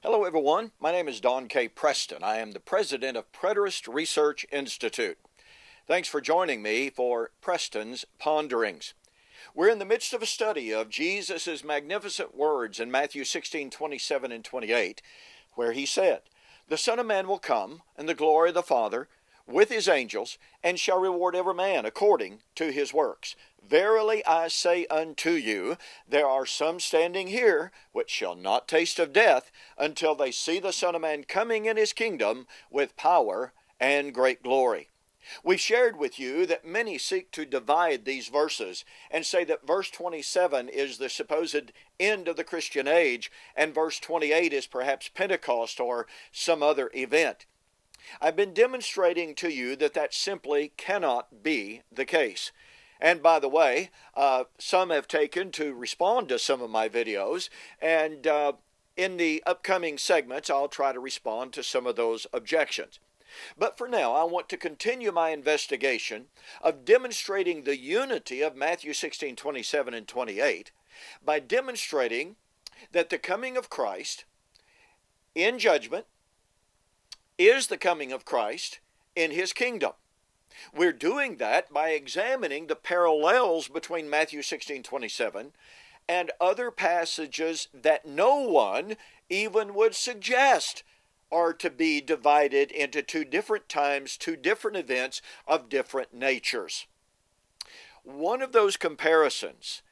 Hello everyone, my name is Don K. Preston. I am the president of Preterist Research Institute. Thanks for joining me for Preston's Ponderings. We're in the midst of a study of Jesus' magnificent words in Matthew 16:27 and 28, where he said, "The Son of Man will come in the glory of the Father with his angels, and shall reward every man according to his works. Verily I say unto you, there are some standing here which shall not taste of death until they see the Son of Man coming in his kingdom with power and great glory." We've shared with you that many seek to divide these verses and say that verse 27 is the supposed end of the Christian age and verse 28 is perhaps Pentecost or some other event. I've been demonstrating to you that that simply cannot be the case. And by the way, some have taken to respond to some of my videos, and in the upcoming segments, I'll try to respond to some of those objections. But for now, I want to continue my investigation of demonstrating the unity of Matthew 16:27 and 28 by demonstrating that the coming of Christ in judgment is the coming of Christ in his kingdom. We're doing that by examining the parallels between Matthew 16:27 and other passages that no one even would suggest are to be divided into two different times, two different events of different natures. One of those comparisons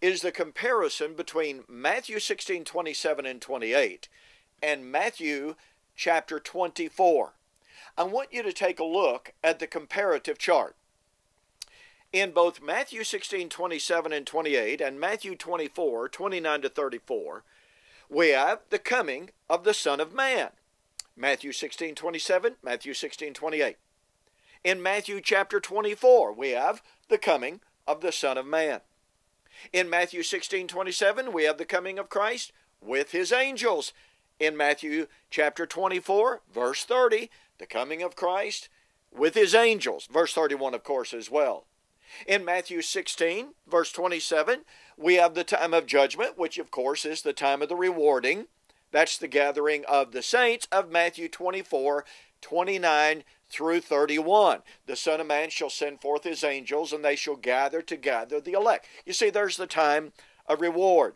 is the comparison between Matthew 16:27 and 28 and Matthew chapter 24. I want you to take a look at the comparative chart. In both Matthew 16:27 and 28 and Matthew 24:29 to 34, we have the coming of the Son of Man. Matthew 16:27, Matthew 16:28. In Matthew chapter 24, we have the coming of the Son of Man. In Matthew 16:27, we have the coming of Christ with his angels. In Matthew chapter 24, verse 30, the coming of Christ with his angels. Verse 31, of course, as well. In Matthew 16, verse 27, we have the time of judgment, which, of course, is the time of the rewarding. That's the gathering of the saints of Matthew 24:29 through 31. The Son of Man shall send forth his angels, and they shall gather together the elect. You see, there's the time of reward.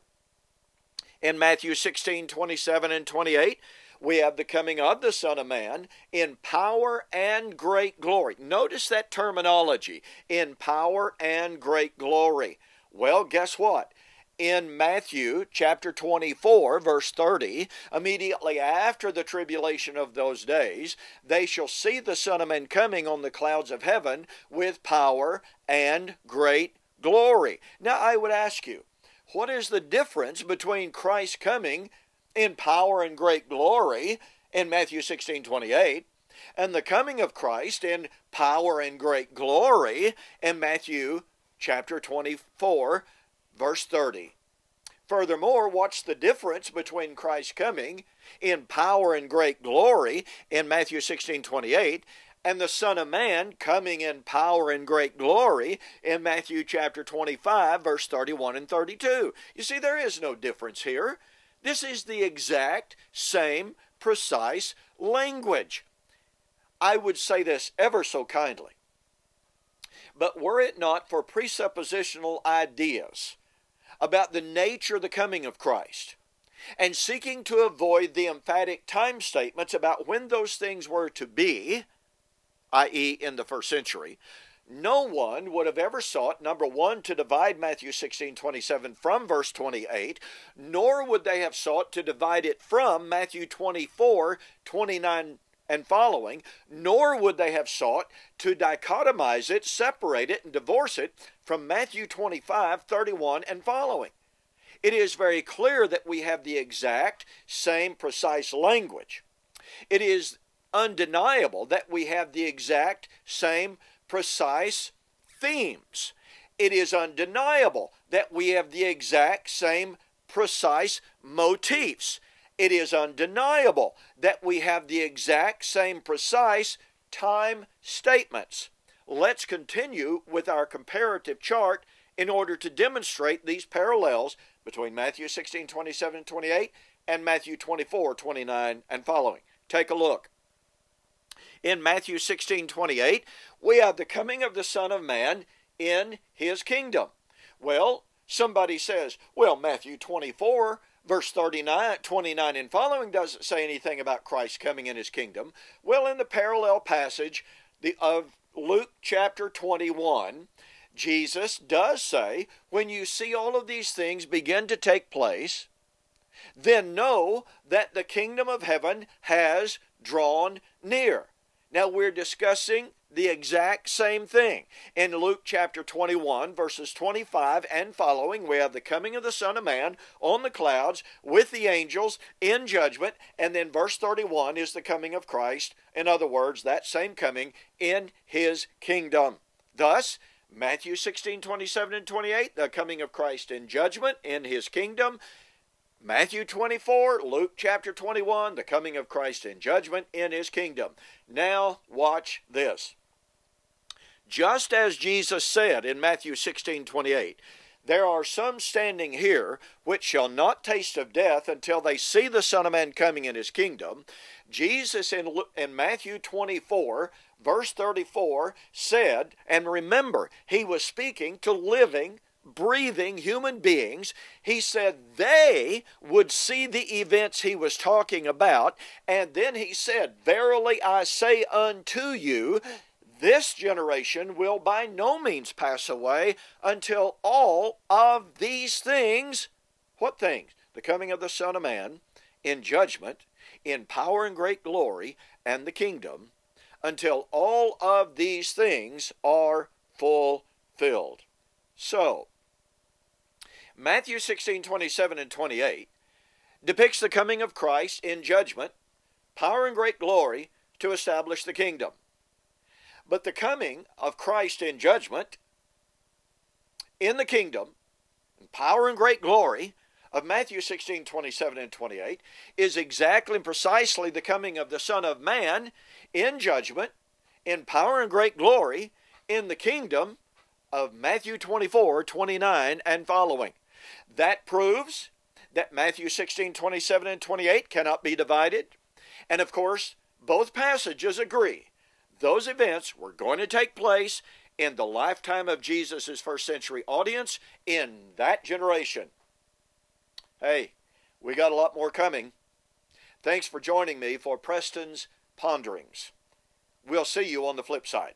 In Matthew 16:27 and 28, we have the coming of the Son of Man in power and great glory. Notice that terminology, in power and great glory. Well, guess what? In Matthew chapter 24, verse 30, immediately after the tribulation of those days, they shall see the Son of Man coming on the clouds of heaven with power and great glory. Now, I would ask you, what is the difference between Christ coming in power and great glory in Matthew 16:28 and the coming of Christ in power and great glory in Matthew chapter 24, verse 30? Furthermore, what's the difference between Christ coming in power and great glory in Matthew 16:28 and the Son of Man coming in power and great glory in Matthew chapter 25, verse 31 and 32. You see, there is no difference here. This is the exact same precise language. I would say this ever so kindly. But were it not for presuppositional ideas about the nature of the coming of Christ, and seeking to avoid the emphatic time statements about when those things were to be, i.e. in the first century, no one would have ever sought, number one, to divide Matthew 16:27 from verse 28, nor would they have sought to divide it from Matthew 24:29 and following, nor would they have sought to dichotomize it, separate it, and divorce it from Matthew 25:31 and following. It is very clear that we have the exact same precise language. It is undeniable that we have the exact same precise themes. It is undeniable that we have the exact same precise motifs. It is undeniable that we have the exact same precise time statements. Let's continue with our comparative chart in order to demonstrate these parallels between Matthew 16:27 and 28 and Matthew 24:29 and following. Take a look. In Matthew 16:28, we have the coming of the Son of Man in his kingdom. Well, somebody says, well, Matthew 24, verse 39, 29 and following doesn't say anything about Christ coming in his kingdom. Well, in the parallel passage of Luke chapter 21, Jesus does say, when you see all of these things begin to take place, then know that the kingdom of heaven has drawn near. Now we're discussing the exact same thing. In Luke chapter 21, verses 25 and following, we have the coming of the Son of Man on the clouds with the angels in judgment. And then verse 31 is the coming of Christ. In other words, that same coming in his kingdom. Thus, Matthew 16:27 and 28, the coming of Christ in judgment in his kingdom. Matthew 24, Luke chapter 21, the coming of Christ in judgment in his kingdom. Now watch this. Just as Jesus said in Matthew 16:28, there are some standing here which shall not taste of death until they see the Son of Man coming in his kingdom. Jesus in Matthew 24, verse 34 said, and remember, he was speaking to living, breathing human beings. He said they would see the events he was talking about, and then he said, verily I say unto you, this generation will by no means pass away until all of these things, what things? The coming of the Son of Man in judgment, in power and great glory, and the kingdom, until all of these things are fulfilled. So, Matthew 16:27 and 28 depicts the coming of Christ in judgment, power and great glory to establish the kingdom. But the coming of Christ in judgment, in the kingdom, power and great glory of Matthew 16:27 and 28 is exactly and precisely the coming of the Son of Man in judgment, in power and great glory, in the kingdom of Matthew 24:29 and following. That proves that Matthew 16:27 and 28 cannot be divided. And of course, both passages agree. Those events were going to take place in the lifetime of Jesus' first century audience in that generation. Hey, we got a lot more coming. Thanks for joining me for Preston's Ponderings. We'll see you on the flip side.